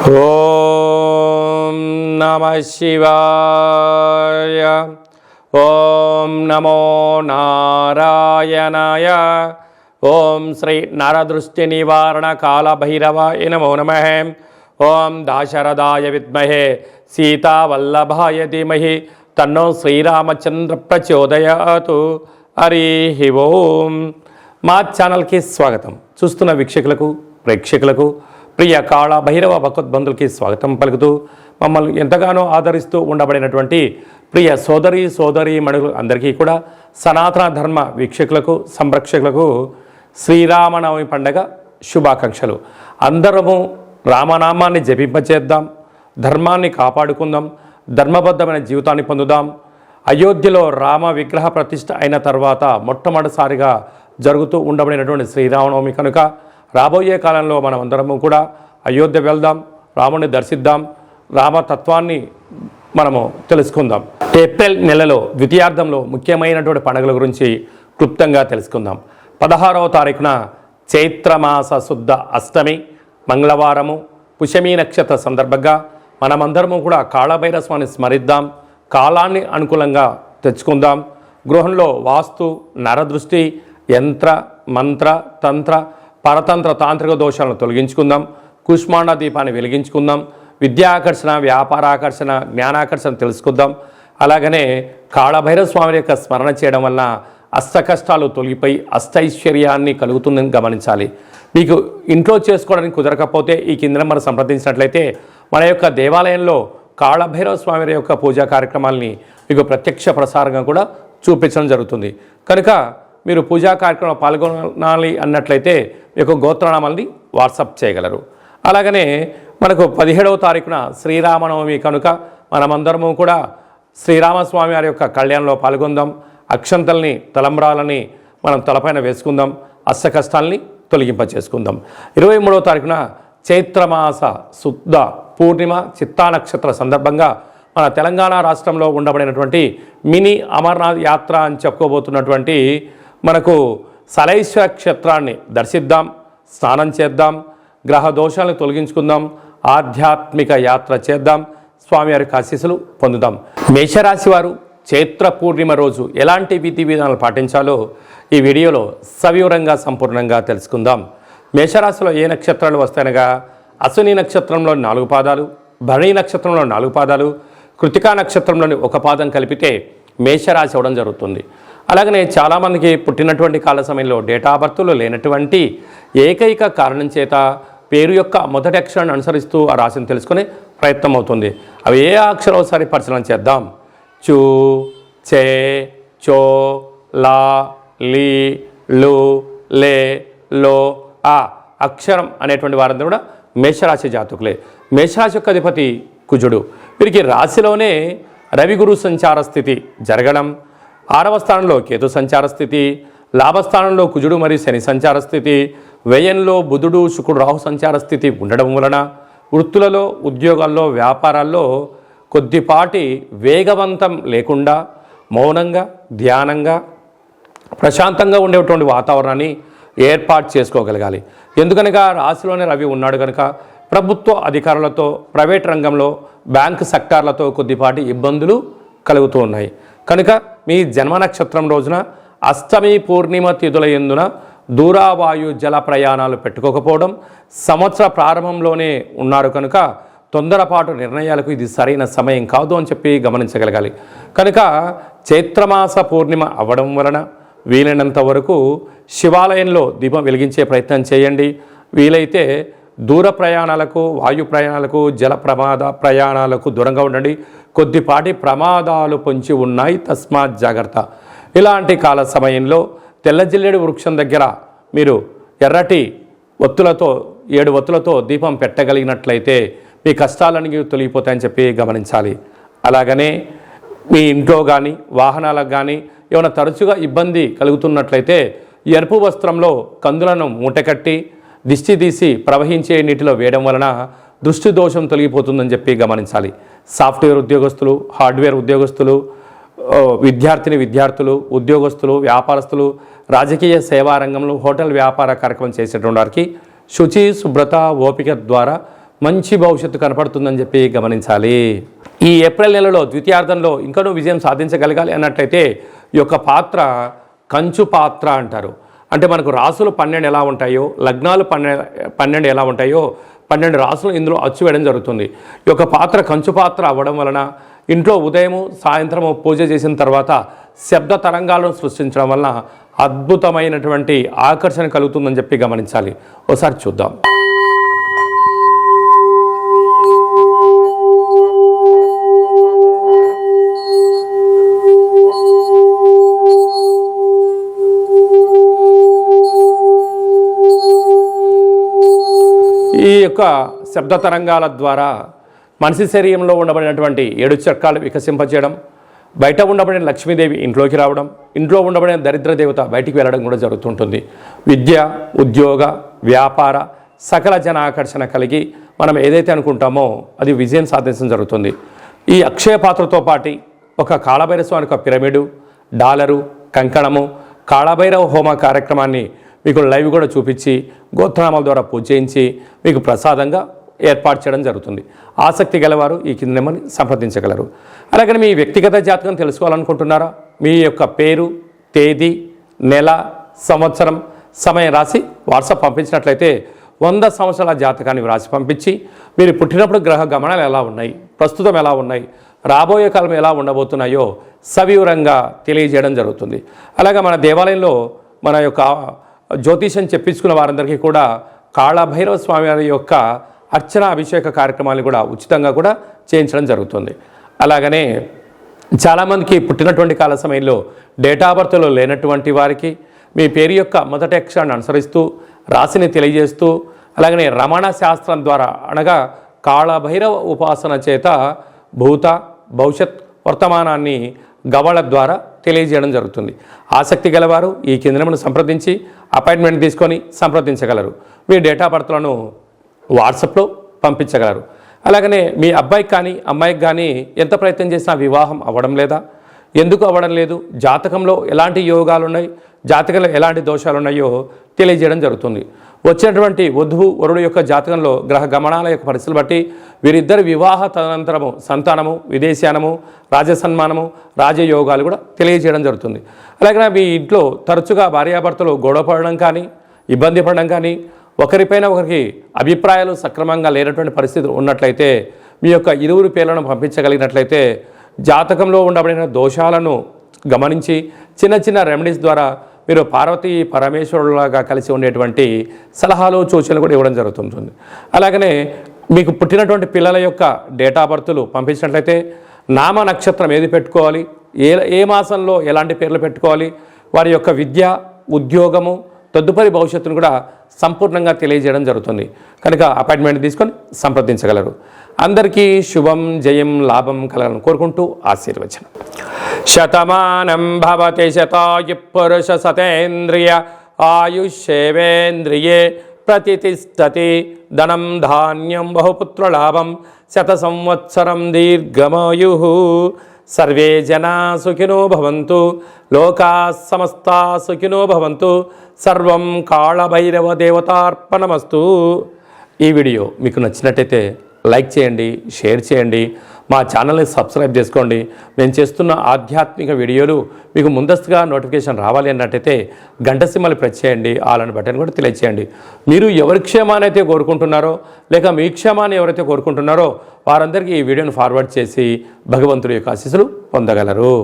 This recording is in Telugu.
ఓం నమః శివాయ. ఓం నమో నారాయణాయ. ఓం శ్రీ నరదృష్టి నివారణ కాళభైరవాయ నమో నమః. ఓం దాశరథాయ విద్మహే సీతావల్లభాయ ధీమహి తన్నో శ్రీరామచంద్ర ప్రచోదయాతు. హరి ఓం. మా ఛానల్కి స్వాగతం. చూస్తున్న వీక్షకులకు ప్రేక్షకులకు ప్రియ కాళ భైరవ భగవద్బంధులకి స్వాగతం పలుకుతూ మమ్మల్ని ఎంతగానో ఆదరిస్తూ ఉండబడినటువంటి ప్రియ సోదరీ మణులు అందరికీ కూడా సనాతన ధర్మ వీక్షకులకు సంరక్షకులకు శ్రీరామనవమి పండగ శుభాకాంక్షలు. అందరము రామనామాన్ని జపింపచేద్దాం, ధర్మాన్ని కాపాడుకుందాం, ధర్మబద్ధమైన జీవితాన్ని పొందుదాం. అయోధ్యలో రామ విగ్రహ ప్రతిష్ఠ అయిన తర్వాత మొట్టమొదటిసారిగా జరుగుతూ ఉండబడినటువంటి శ్రీరామనవమి కనుక రాబోయే కాలంలో మనం అందరము కూడా అయోధ్య వెళ్దాం, రాముని దర్శిద్దాం, రామతత్వాన్ని మనము తెలుసుకుందాం. ఏప్రిల్ నెలలో ద్వితీయార్థంలో ముఖ్యమైనటువంటి పండుగల గురించి క్లుప్తంగా తెలుసుకుందాం. 16వ తారీఖున చైత్రమాస శుద్ధ అష్టమి మంగళవారము పుష్యమీ నక్షత్ర సందర్భంగా మనమందరము కూడా కాళభైరవ స్వామిని స్మరిద్దాం, కాలాన్ని అనుకూలంగా తెచ్చుకుందాం. గృహంలో వాస్తు నరదృష్టి యంత్ర మంత్ర తంత్ర పరతంత్ర తాంత్రిక దోషాలను తొలగించుకుందాం. కుష్మాండ దీపాన్ని వెలిగించుకుందాం. విద్యాకర్షణ, వ్యాపారాకర్షణ, జ్ఞానాకర్షణ తెలుసుకుందాం. అలాగనే కాళభైరవ స్వామి యొక్క స్మరణ చేయడం వలన అష్ట కష్టాలు తొలగిపోయి అష్టైశ్వర్యాన్ని కలుగుతుందని గమనించాలి. మీకు ఇంట్లో చేసుకోవడానికి కుదరకపోతే ఈ కింద మనం సంప్రదించినట్లయితే మన యొక్క దేవాలయంలో కాళభైరవ స్వామి యొక్క పూజా కార్యక్రమాలని మీకు ప్రత్యక్ష ప్రసారంగా కూడా చూపించడం జరుగుతుంది. కనుక మీరు పూజా కార్యక్రమంలో పాల్గొనాలి అన్నట్లయితే మీకు గోత్రనామాల్ని వాట్సాప్ చేయగలరు. అలాగనే మనకు 17వ తారీఖున శ్రీరామనవమి కనుక మనమందరము కూడా శ్రీరామస్వామి వారి యొక్క కళ్యాణంలో పాల్గొందాం. అక్షంతల్ని తలంబ్రాలని మనం తలపైన వేసుకుందాం, అష్ట కష్టాలని తొలగింపచేసుకుందాం. 23వ తారీఖున చైత్రమాస శుద్ధ పూర్ణిమ చిత్తా నక్షత్ర సందర్భంగా మన తెలంగాణ రాష్ట్రంలో ఉండబడినటువంటి మినీ అమర్నాథ్ యాత్ర అని చెప్పుకోబోతున్నటువంటి మనకు సలైశ్వర క్షేత్రాన్ని దర్శిద్దాం, స్నానం చేద్దాం, గ్రహ దోషాలను తొలగించుకుందాం, ఆధ్యాత్మిక యాత్ర చేద్దాం, స్వామివారి ఆశీస్సులు పొందుదాం. మేషరాశి వారు చైత్ర పూర్ణిమ రోజు ఎలాంటి విధి విధానాలు పాటించాలో ఈ వీడియోలో సవివరంగా సంపూర్ణంగా తెలుసుకుందాం. మేషరాశిలో ఏ నక్షత్రాలు వస్తాయనగా అశ్విని నక్షత్రంలోని 4 పాదాలు, భరణి నక్షత్రంలో 4 పాదాలు, కృతికా నక్షత్రంలోని 1 పాదం కలిపితే మేషరాశి అవ్వడం జరుగుతుంది. అలాగనే చాలామందికి పుట్టినటువంటి కాల సమయంలో డేటా ఆఫ్ బర్త్లో లేనటువంటి ఏకైక కారణం చేత పేరు యొక్క మొదటి అక్షరాన్ని అనుసరిస్తూ ఆ రాశిని తెలుసుకునే ప్రయత్నం అవుతుంది. అవి ఏ అక్షరం ఒకసారి పరిశీలన చేద్దాం. చూ, చే, చో, లా, లీ, లు, లే, లో, ఆ అక్షరం అనేటువంటి వారందరూ కూడా మేషరాశి జాతకులే. మేషరాశి యొక్క అధిపతి కుజుడు. వీరికి రాశిలోనే రవి గురు సంచార స్థితి జరగడం, 6వ స్థానంలో కేతు సంచార స్థితి, లాభస్థానంలో కుజుడు మరియు శని సంచార స్థితి, వ్యయంలో బుధుడు శుక్రుడు రాహు సంచార స్థితి ఉండడం వలన వృత్తులలో, ఉద్యోగాల్లో, వ్యాపారాల్లో కొద్దిపాటి వేగవంతం లేకుండా మౌనంగా, ధ్యానంగా, ప్రశాంతంగా ఉండేటువంటి వాతావరణాన్ని ఏర్పాటు చేసుకోగలగాలి. ఎందుకనగా రాశిలోనే రవి ఉన్నాడు కనుక ప్రభుత్వ అధికారులతో, ప్రైవేట్ రంగంలో, బ్యాంకు సెక్టార్లతో కొద్దిపాటి ఇబ్బందులు కలుగుతూ ఉన్నాయి. కనుక మీ జన్మ నక్షత్రం రోజున అష్టమి పూర్ణిమ తిథుల యందున దూరావాయు జల ప్రయాణాలు పెట్టుకోకపోవడం, సంవత్సర ప్రారంభంలోనే ఉన్నారు కనుక తొందరపాటు నిర్ణయాలకు ఇది సరైన సమయం కాదు అని చెప్పి గమనించగలగాలి. కనుక చైత్రమాస పూర్ణిమ అవ్వడం వలన వీలైనంత వరకు శివాలయంలో దీపం వెలిగించే ప్రయత్నం చేయండి. వీలైతే దూర ప్రయాణాలకు, వాయు ప్రయాణాలకు, జల ప్రయాణాలకు దూరంగా ఉండండి. కొద్దిపాటి ప్రమాదాలు పొంచి ఉన్నాయి, తస్మాత్ జాగ్రత్త. ఇలాంటి కాల సమయంలో తెల్ల జిల్లేడు వృక్షం దగ్గర మీరు ఎర్రటి ఒత్తులతో 7 ఒత్తులతో దీపం పెట్టగలిగినట్లయితే మీ కష్టాలన్నీ తొలగిపోతాయని చెప్పి గమనించాలి. అలాగనే మీ ఇంట్లో కానీ వాహనాలకు కానీ ఏమైనా తరచుగా ఇబ్బంది కలుగుతున్నట్లయితే ఎరుపు వస్త్రంలో కందులను మూటకట్టి దిష్టి తీసి ప్రవహించే నీటిలో వేయడం వలన దృష్టి దోషం తొలగిపోతుందని చెప్పి గమనించాలి. సాఫ్ట్వేర్ ఉద్యోగస్తులు, హార్డ్వేర్ ఉద్యోగస్తులు, విద్యార్థులు, ఉద్యోగస్తులు, వ్యాపారస్తులు, రాజకీయ సేవా రంగంలో, హోటల్ వ్యాపార కార్యక్రమం చేసేటువంటి వారికి శుచి, శుభ్రత, ఓపిక ద్వారా మంచి భవిష్యత్తు కనపడుతుందని చెప్పి గమనించాలి. ఈ ఏప్రిల్ నెలలో ద్వితీయార్థంలో ఇంకనూ విజయం సాధించగలగాలి అన్నట్లయితే ఈ యొక్క పాత్ర కంచు పాత్ర అంటారు. అంటే మనకు రాసులు 12 ఎలా ఉంటాయో, లగ్నాలు 12 ఎలా ఉంటాయో 12 రాసులు ఇందులో అచ్చు వేయడం జరుగుతుంది. ఈ యొక్క పాత్ర కంచు పాత్ర అవ్వడం వలన ఇంట్లో ఉదయము సాయంత్రము పూజ చేసిన తర్వాత శబ్ద తరంగాలను సృష్టించడం వలన అద్భుతమైనటువంటి ఆకర్షణ కలుగుతుందని చెప్పి గమనించాలి. ఒకసారి చూద్దాం. ఈ యొక్క శబ్ద తరంగాల ద్వారా మనిషి శరీరంలో ఉండబడినటువంటి 7 చక్రాలు వికసింపచేయడం, బయట ఉండబడిన లక్ష్మీదేవి ఇంట్లోకి రావడం, ఇంట్లో ఉండబడిన దరిద్ర దేవత బయటికి వెళ్ళడం కూడా జరుగుతుంటుంది. విద్య, ఉద్యోగ, వ్యాపార సకల జన ఆకర్షణ కలిగి మనం ఏదైతే అనుకుంటామో అది విజయం సాధించడం జరుగుతుంది. ఈ అక్షయ పాత్రతో పాటు ఒక కాళభైరవ స్వామి యొక్క పిరమిడు, డాలరు, కంకణము, కాళభైరవ హోమ కార్యక్రమాన్ని మీకు లైవ్ కూడా చూపించి గోత్రనామాల ద్వారా పూజ చేయించి మీకు ప్రసాదంగా ఏర్పాటు చేయడం జరుగుతుంది. ఆసక్తి గలవారు ఈ కింద నెంబర్ని సంప్రదించగలరు. అలాగే మీ వ్యక్తిగత జాతకం తెలుసుకోవాలనుకుంటున్నారా? మీ యొక్క పేరు, తేదీ, నెల, సంవత్సరం, సమయం రాసి వాట్సాప్ పంపించినట్లయితే 100 సంవత్సరాల జాతకాన్ని రాసి పంపించి మీరు పుట్టినప్పుడు గ్రహ గమనాలు ఎలా ఉన్నాయి, ప్రస్తుతం ఎలా ఉన్నాయి, రాబోయే కాలం ఎలా ఉండబోతున్నాయో సవివరంగా తెలియజేయడం జరుగుతుంది. అలాగే మన దేవాలయంలో మన యొక్క జ్యోతిషం చెప్పించుకున్న వారందరికీ కూడా కాళభైరవ స్వామి వారి యొక్క అర్చన అభిషేక కార్యక్రమాలు కూడా ఉచితంగా కూడా చేయించడం జరుగుతుంది. అలాగనే చాలామందికి పుట్టినటువంటి కాల సమయంలో డేటా ఆఫ్ బర్త్లో లేనటువంటి వారికి మీ పేరు యొక్క మొదటి అక్షరాన్ని అనుసరిస్తూ రాశిని తెలియజేస్తూ అలాగనే రమణ శాస్త్రం ద్వారా అనగా కాళభైరవ ఉపాసన చేత భూత భవిష్యత్ వర్తమానాన్ని గవళ ద్వారా తెలియజేయడం జరుగుతుంది. ఆసక్తి గలవారు ఈ కేంద్రమును సంప్రదించి అపాయింట్మెంట్ తీసుకొని సంప్రదించగలరు. మీ డేటా ఆఫ్ బర్త్లను వాట్సాప్లో పంపించగలరు. అలాగనే మీ అబ్బాయికి కానీ అమ్మాయికి కానీ ఎంత ప్రయత్నం చేసినా వివాహం అవ్వడం లేదా, ఎందుకు అవ్వడం లేదు, జాతకంలో ఎలాంటి యోగాలు ఉన్నాయి, జాతకంలో ఎలాంటి దోషాలు ఉన్నాయో తెలియజేయడం జరుగుతుంది. వచ్చినటువంటి వధువు వరుడు యొక్క జాతకంలో గ్రహ గమనాల యొక్క పరిస్థితులు బట్టి వీరిద్దరి వివాహ తదనంతరము సంతానము, విదేశానము, రాజసన్మానము, రాజయోగాలు కూడా తెలియజేయడం జరుగుతుంది. అలాగే మీ ఇంట్లో తరచుగా భార్యాభర్తలు గొడవ పడడం కానీ, ఇబ్బంది పడడం కానీ, ఒకరిపైన ఒకరికి అభిప్రాయాలు సక్రమంగా లేనటువంటి పరిస్థితులు ఉన్నట్లయితే మీ యొక్క ఇరువురు పేర్లను పంపించగలిగినట్లయితే జాతకంలో ఉండబడిన దోషాలను గమనించి చిన్న చిన్న రెమెడీస్ ద్వారా మీరు పార్వతీ పరమేశ్వరులాగా కలిసి ఉండేటువంటి సలహాలు సూచనలు కూడా ఇవ్వడం జరుగుతుంటుంది. అలాగనే మీకు పుట్టినటువంటి పిల్లల యొక్క డేటా ఆఫ్ బర్త్లు పంపించినట్లయితే నామ నక్షత్రం ఏది పెట్టుకోవాలి, ఏ మాసంలో ఎలాంటి పేర్లు పెట్టుకోవాలి, వారి యొక్క విద్య, ఉద్యోగము, తదుపరి భవిష్యత్తును కూడా సంపూర్ణంగా తెలియజేయడం జరుగుతుంది. కనుక అపాయింట్మెంట్ తీసుకొని సంప్రదించగలరు. అందరికీ శుభం, జయం, లాభం కలగాలని కోరుకుంటూ ఆశీర్వచనం. శతమానం భవతి శతాయు పురుష సతేంద్రియ ఆయుష్యేవేంద్రియే ప్రతిష్టతి ధనం ధాన్యం బహుపుత్రలాభం శత సంవత్సరం దీర్ఘమాయు. సర్వే జనా సుఖినో భవంతు, లోకా సమస్తా సుఖినో భవంతు. సర్వం కాళభైరవ దేవతార్పణమస్తు. ఈ వీడియో మీకు నచ్చినట్టయితే లైక్ చేయండి, షేర్ చేయండి, మా ఛానల్ని సబ్స్క్రైబ్ చేసుకోండి. మేము చేస్తున్న ఆధ్యాత్మిక వీడియోలు మీకు ముందస్తుగా నోటిఫికేషన్ రావాలి అన్నట్టయితే గంట సింబల్ ప్రెస్ చేయండి, ఆల్ అని బటన్ కూడా తెలియచేయండి. మీరు ఎవరి క్షేమాన్ని అయితే కోరుకుంటున్నారో లేక మీ క్షేమాన్ని ఎవరైతే కోరుకుంటున్నారో వారందరికీ ఈ వీడియోను ఫార్వర్డ్ చేసి భగవంతుడి యొక్క ఆశీస్సులు పొందగలరు.